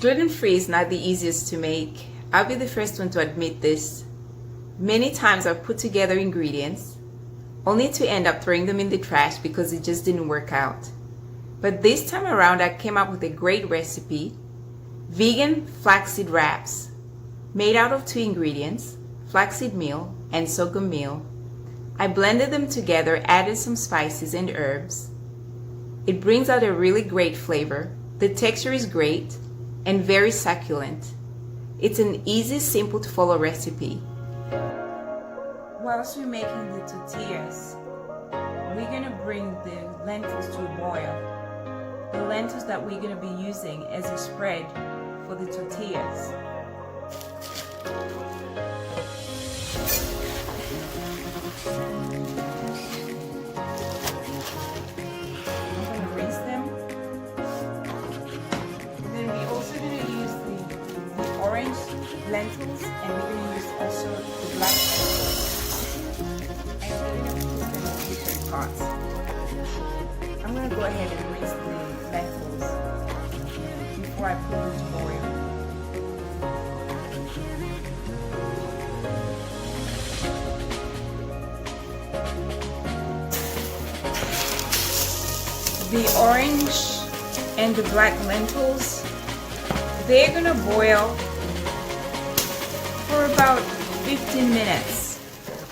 Gluten-free is not the easiest to make. I'll be the first one to admit this. Many times I've put together ingredients only to end up throwing them in the trash because it just didn't work out. But this time around I came up with a great recipe, vegan flaxseed wraps, made out of 2 ingredients, flaxseed meal and sorghum meal. I blended them together, added some spices and herbs. It brings out a really great flavor. The texture is great and very succulent. It's an easy, simple to follow recipe. Whilst we're making the tortillas, we're going to bring the lentils to a boil. The lentils that we're going to be using as a spread for the tortillas. I'm going to rinse them. And then we're also going to use the orange lentils, and we're going to use also the black lentils. Pots. I'm going to go ahead and rinse the lentils before I put them to boil. The orange and the black lentils, they're going to boil for about 15 minutes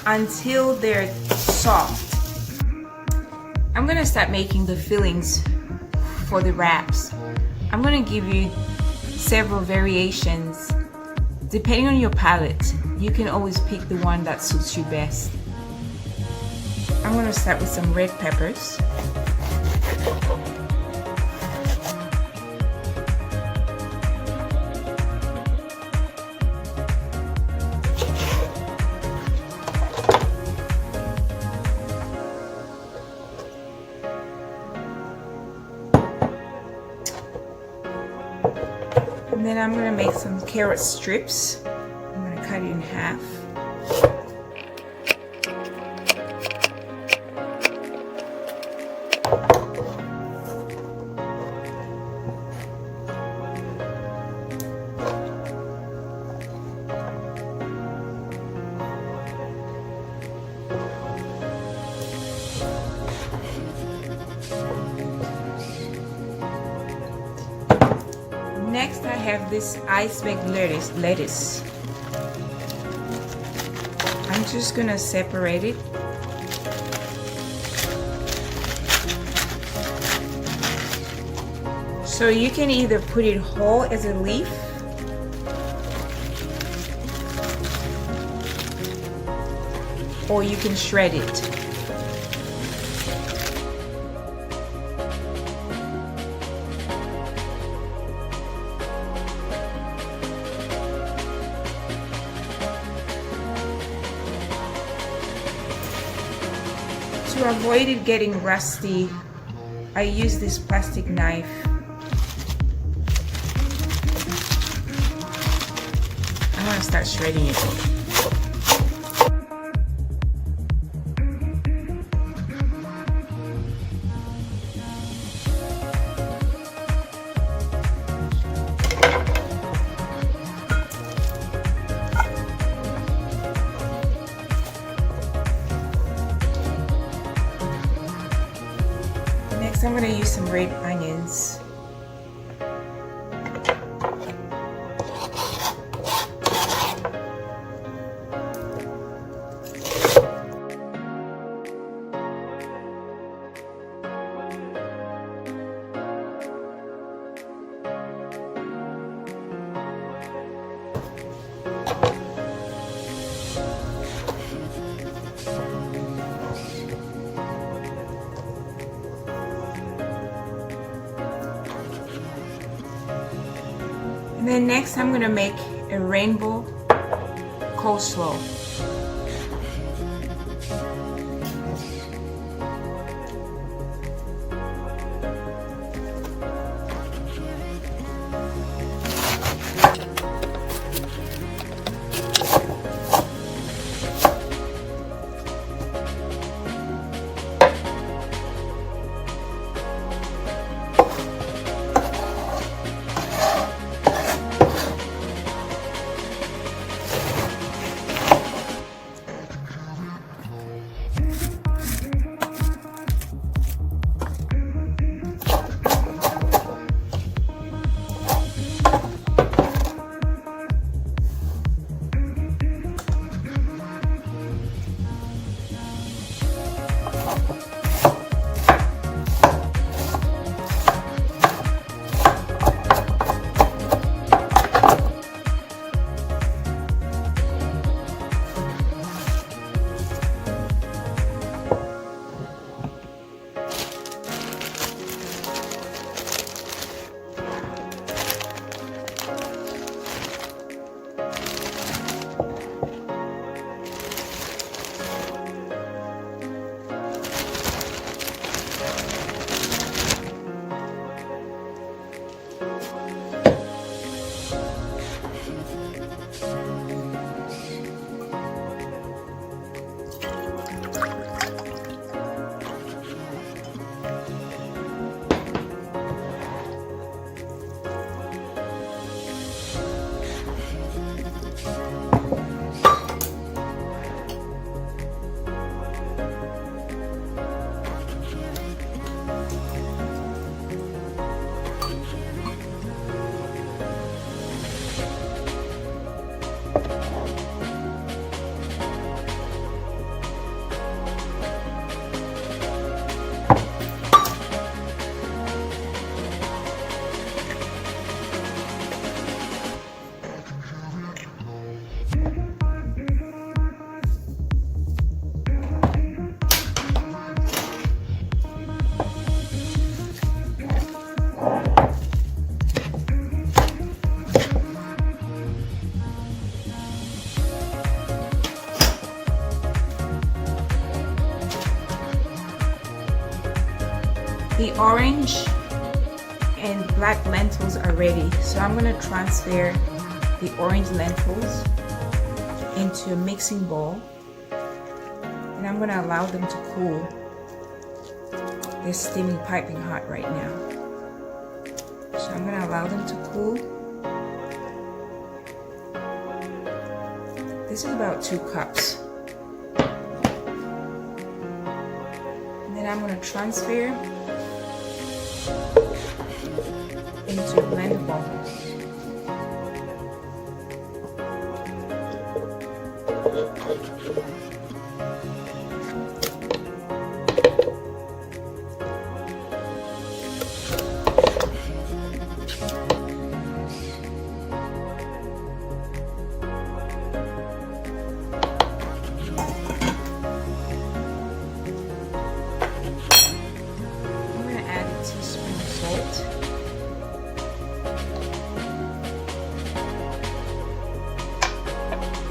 until they're soft. I'm going to start making the fillings for the wraps. I'm going to give you several variations. Depending on your palate, you can always pick the one that suits you best. I'm going to start with some red peppers. And then I'm going to make some carrot strips. I'm going to cut it in half. Next, I have this iceberg lettuce. I'm just gonna separate it. So you can either put it whole as a leaf, or you can shred it. To avoid it getting rusty, I use this plastic knife. I want to start shredding it. Next, I'm going to use some red onions. And then next I'm going to make a rainbow coleslaw. The orange and black lentils are ready, so I'm going to transfer the orange lentils into a mixing bowl, and I'm going to allow them to cool. They're steaming piping hot right now, so I'm going to allow them to cool. This is about 2 cups. And then I'm going to transfer into a blender bowl.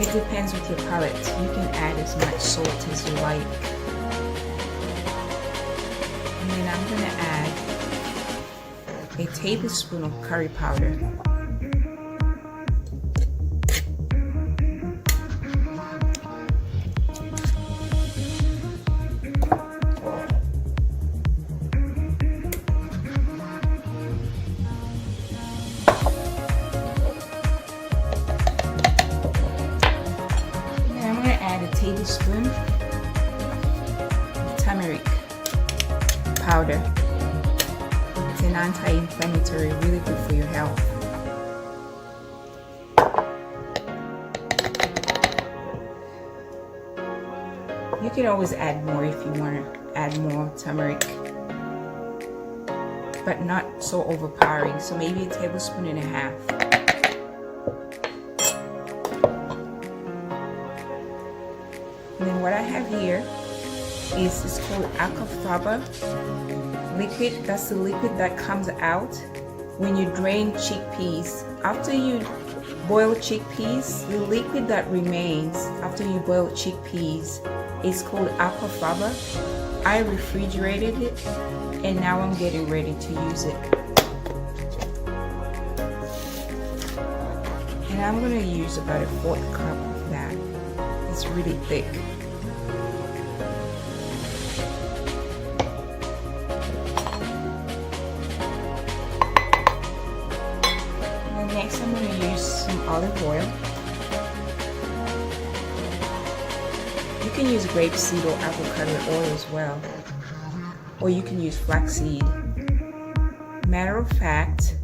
It depends with your palate. You can add as much salt as you like. And then I'm going to add a tablespoon of curry powder. Tablespoon of turmeric powder. It's an anti-inflammatory, really good for your health. You can always add more if you want to add more turmeric, but not so overpowering, so maybe a tablespoon and a half. And then what I have here is it's called avocado liquid. That's the liquid that comes out when you drain chickpeas. After you boil chickpeas, the liquid that remains after you boil chickpeas is called avocado. I refrigerated it and now I'm getting ready to use it. And I'm going to use about a 1/4 cup of that. It's really thick. And next I'm going to use some olive oil. You can use grapeseed or avocado oil as well, or you can use flaxseed. Matter of fact,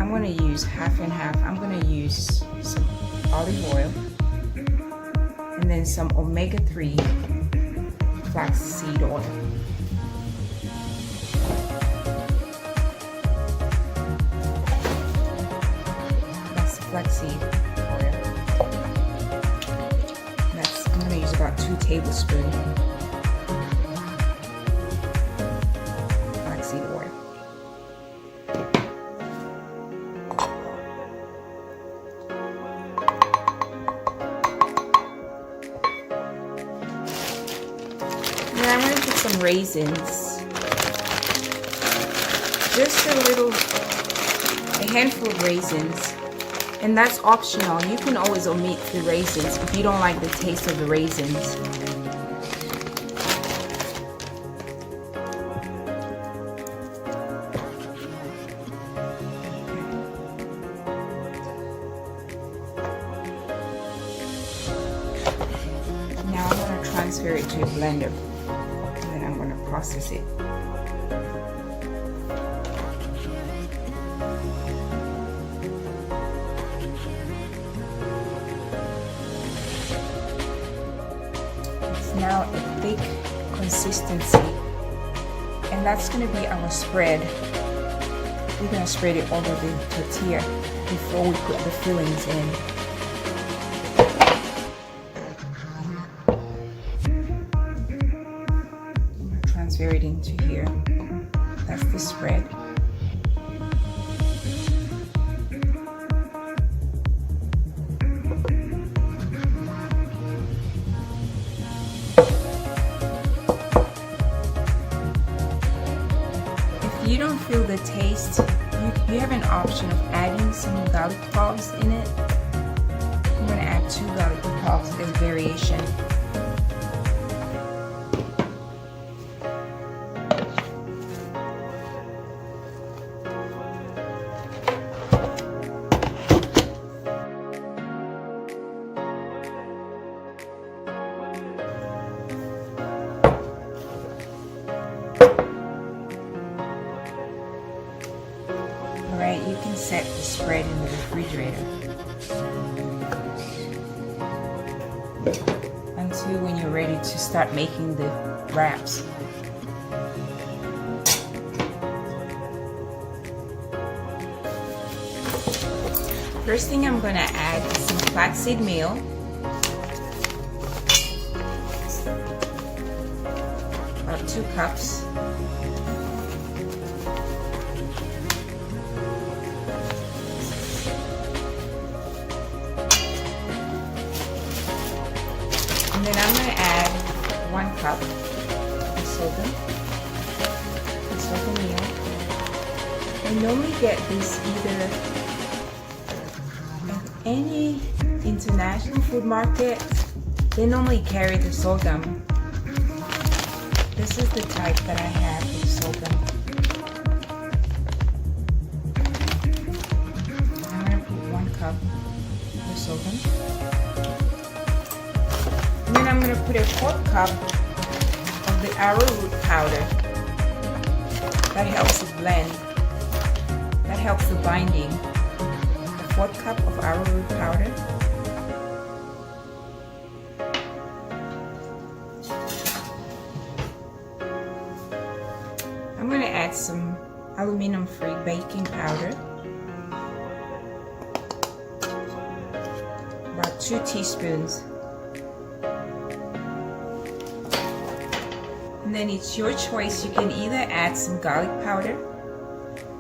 I'm going to use half and half. I'm going to use some olive oil and then some omega-3 flaxseed oil. That's flaxseed oil. I'm going to use about 2 tablespoons flaxseed oil. Then I'm going to put some raisins, just a handful of raisins, and that's optional. You can always omit the raisins if you don't like the taste of the raisins. Now I'm going to transfer it to a blender. I'm going to process it. It's now a thick consistency, and that's going to be our spread. We're going to spread it over the tortilla before we put the fillings in. Transfer it into here. That's the spread. feel the taste, you have an option of adding some garlic cloves in it. I'm going to add 2 garlic cloves as variation. Alright, you can set the spread in the refrigerator until when you're ready to start making the wraps. First thing I'm going to add is some flaxseed meal. About 2 cups. And then I'm going to add 1 cup of sorghum meal. I normally get this either at any international food market. They normally carry the sorghum. This is the type that I have of sorghum. I'm going to put 1 cup of sorghum. And then I'm going to put a 1/4 cup of the arrowroot powder. That helps the blend. That helps the binding. A 1/4 cup of arrowroot powder. I'm going to add some aluminum-free baking powder. About 2 teaspoons. And then it's your choice. You can either add some garlic powder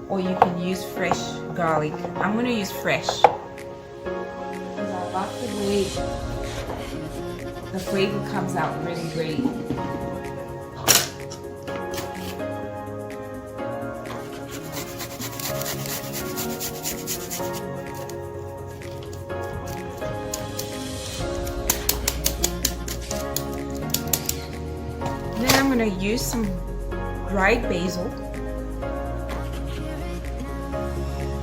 or you can use fresh garlic. I'm going to use fresh because I like the way the flavor comes out really great. Then I'm going to use some dried basil.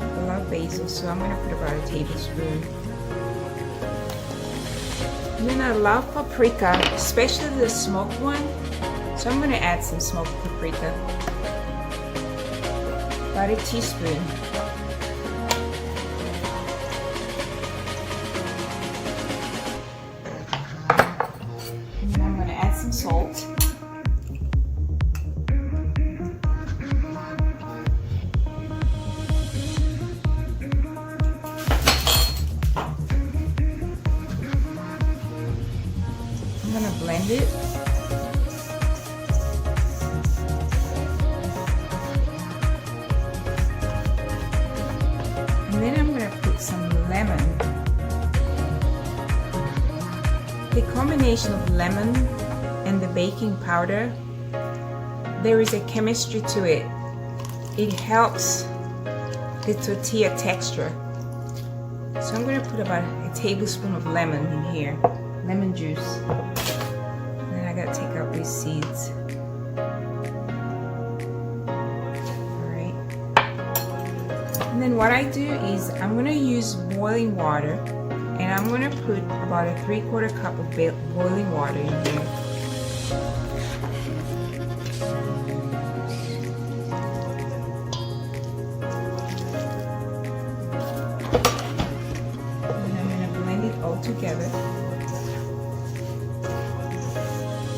I love basil, so I'm going to put about a tablespoon. And then I love paprika, especially the smoked one. So I'm going to add some smoked paprika. About a teaspoon. And then I'm going to add some salt. I'm going to blend it. And then I'm going to put some lemon. The combination of lemon and the baking powder, there is a chemistry to it. It helps the tortilla texture. So I'm going to put about a tablespoon of lemon in here. Lemon juice. And then I gotta take out these seeds. Alright. And then what I do is I'm gonna use boiling water, and I'm gonna put about a 3/4 cup of boiling water in here. And I'm gonna blend it all together.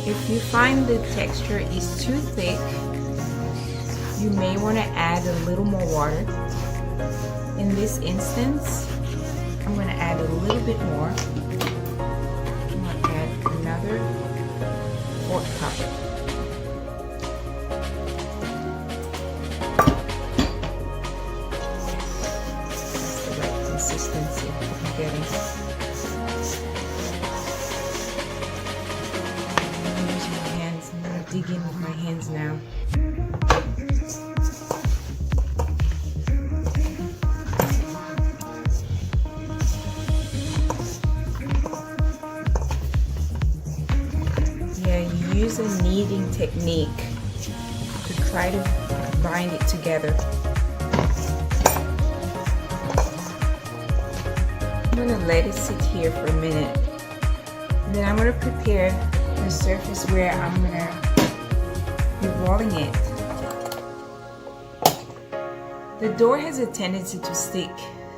If you find the texture is too thick, you may want to add a little more water. In this instance, I'm going to add a little bit more. I'm going to add another 1/4 cup. That's the right consistency I'm getting. Dig in with my hands now. use a kneading technique to try to bind it together. I'm going to let it sit here for a minute. And then I'm going to prepare the surface where I'm going to be rolling it. The dough has a tendency to stick,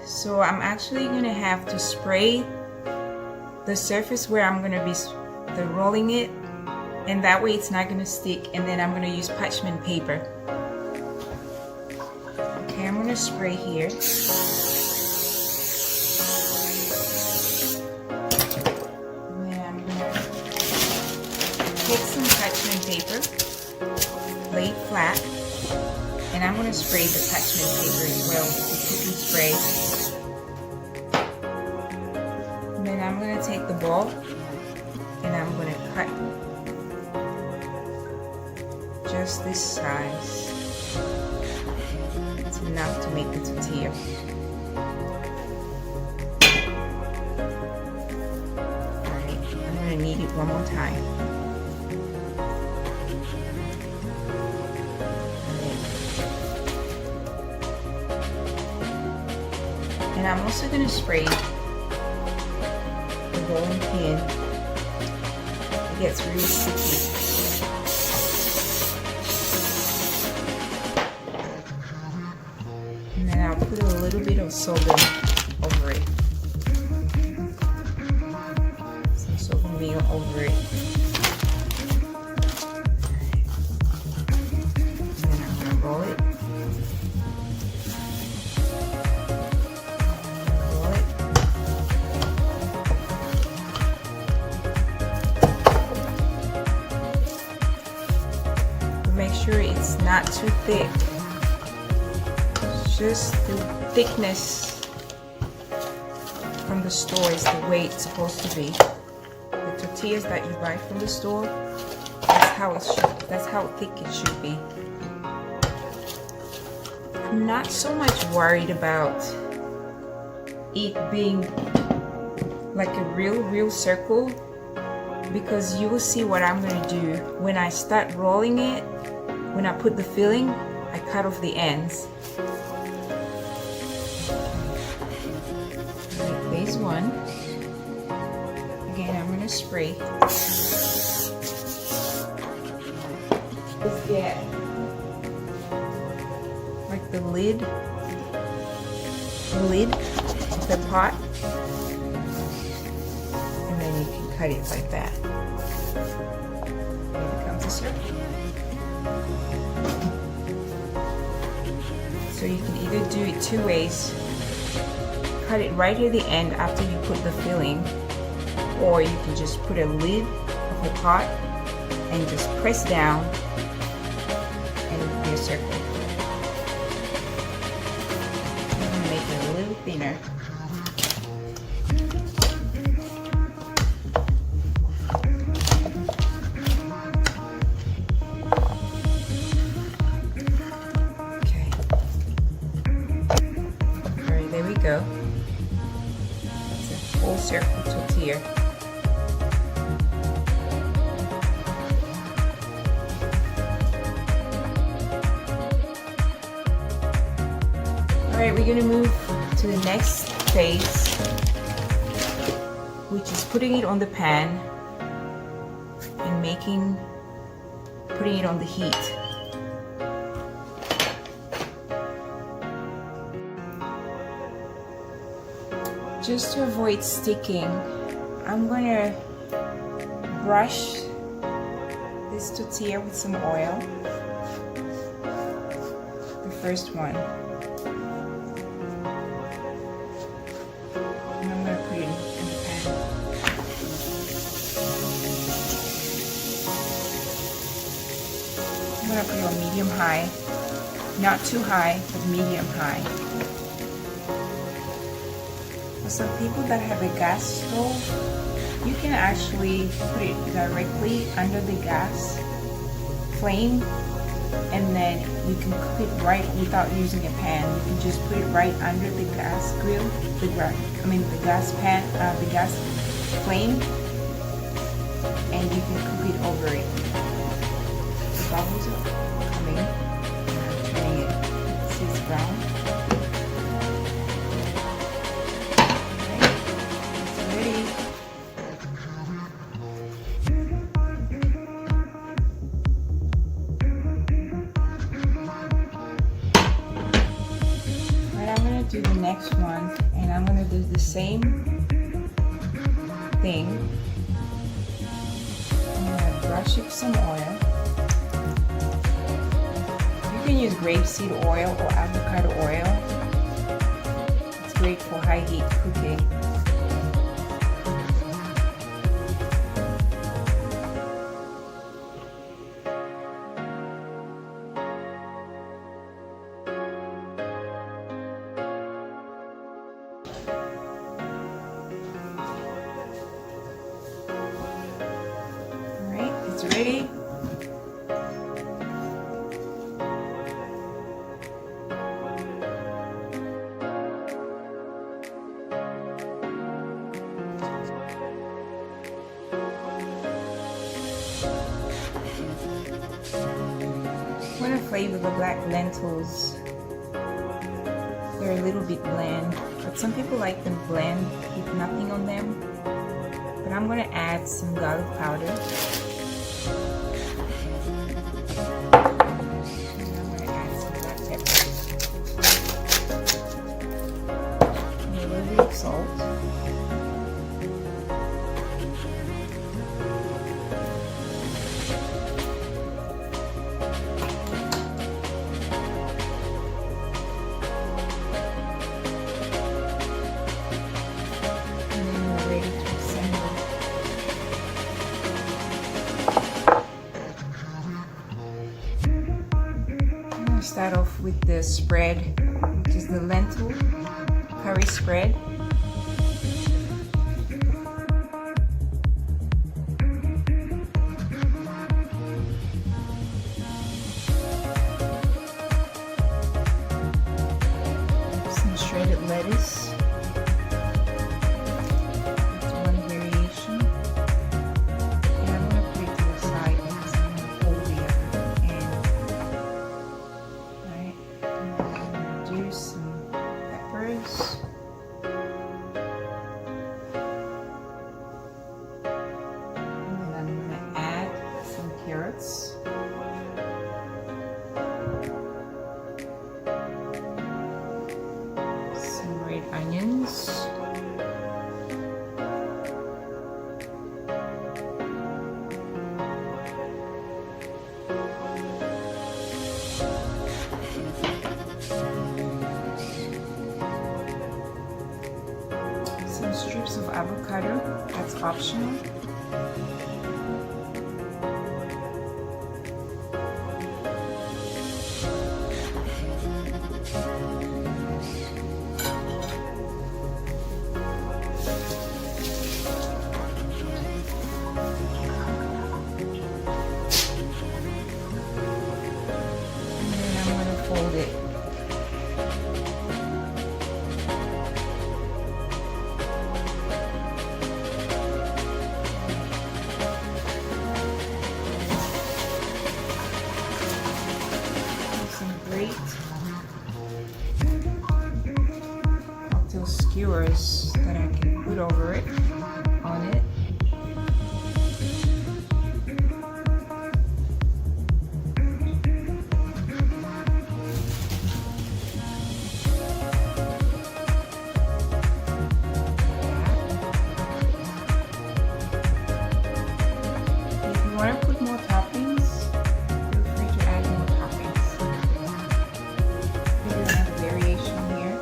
so I'm actually going to have to spray the surface where I'm going to be rolling it, and that way it's not going to stick. And then I'm going to use parchment paper. Okay, I'm going to spray here. And then I'm going to take some parchment paper, lay it flat, and I'm going to spray the parchment paper as well with cooking spray. And then I'm going to take the ball and I'm going to cut just this size. It's enough to make the tortilla. Alright, I'm going to knead it one more time. And I'm also going to spray the rolling pin. It gets really sticky. And then I'll put a little bit of sorghum over it. Some sorghum meal over it. And then I'm going to roll it. Make sure it's not too thick. Just the thickness from the store is the way it's supposed to be. The tortillas that you buy from the store, that's how thick it should be. I'm not so much worried about it being like a real circle, because you will see what I'm going to do when I start rolling it. When I put the filling, I cut off the ends. Like this one. Again, I'm going to spray. Let's get like the lid of the pot, and then you can cut it like that. And it becomes a circle. So you can either do it two ways, cut it right at the end after you put the filling, or you can just put a lid of the pot and just press down and it will be a circle. I'm going to make it a little thinner. Go. It's a full circle tortilla. Alright, we're going to move to the next phase, which is putting it on the pan and putting it on the heat. Just to avoid sticking, I'm going to brush this tortilla with some oil. The first one. And I'm going to put it in the pan. I'm going to put it on medium high. Not too high, but medium high. For some people that have a gas stove, you can actually put it directly under the gas flame, and then you can cook it right without using a pan. You can just put it right under the gas grill, the gas pan, the gas flame, and you can cook it over it. The bubbles are coming, and I'm turning it. See, it's brown. Do the next one, and I'm going to do the same thing. I'm going to brush it with some oil. You can use grapeseed oil or avocado oil. It's great for high heat cooking. It's ready. I'm going to flavor the black lentils. They're a little bit bland, but some people like them bland with nothing on them. But I'm going to add some garlic powder. Salt. And then we're ready to assemble. I'm going to start off with the spread, which is the lentil curry spread. Shredded lettuce. That's one variation. And I'm going to put it to the side because I'm going to fold the other end. Alright, I'm going to do some peppers. And then I'm going to add some carrots. Onions, some strips of avocado, that's optional. Fold it. Some great cocktail skewers that I can put over it, on it. Want to put more toppings? Feel free to add more toppings. We do have a variation here.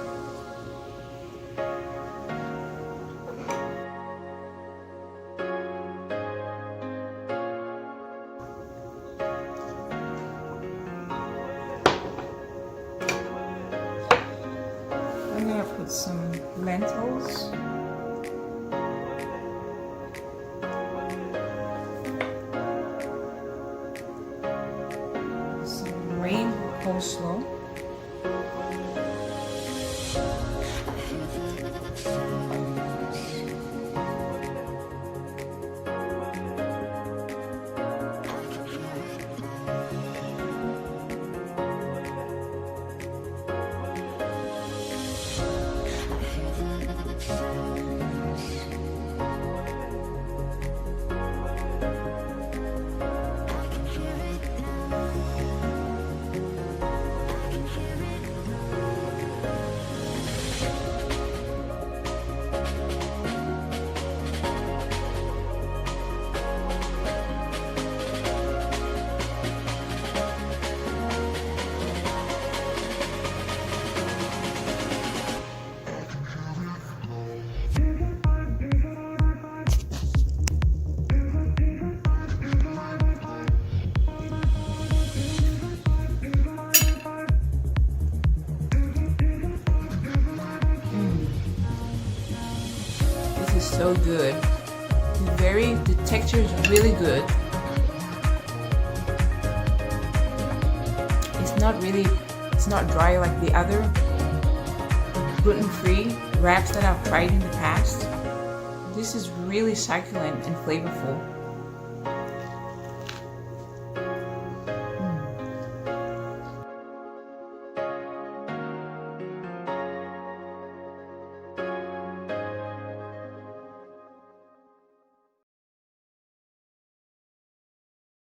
I'm going to put some lentils. Rainbow coleslaw. so good. The texture is really good. It's not dry like the other gluten-free wraps that I've tried in the past. This is really succulent and flavorful.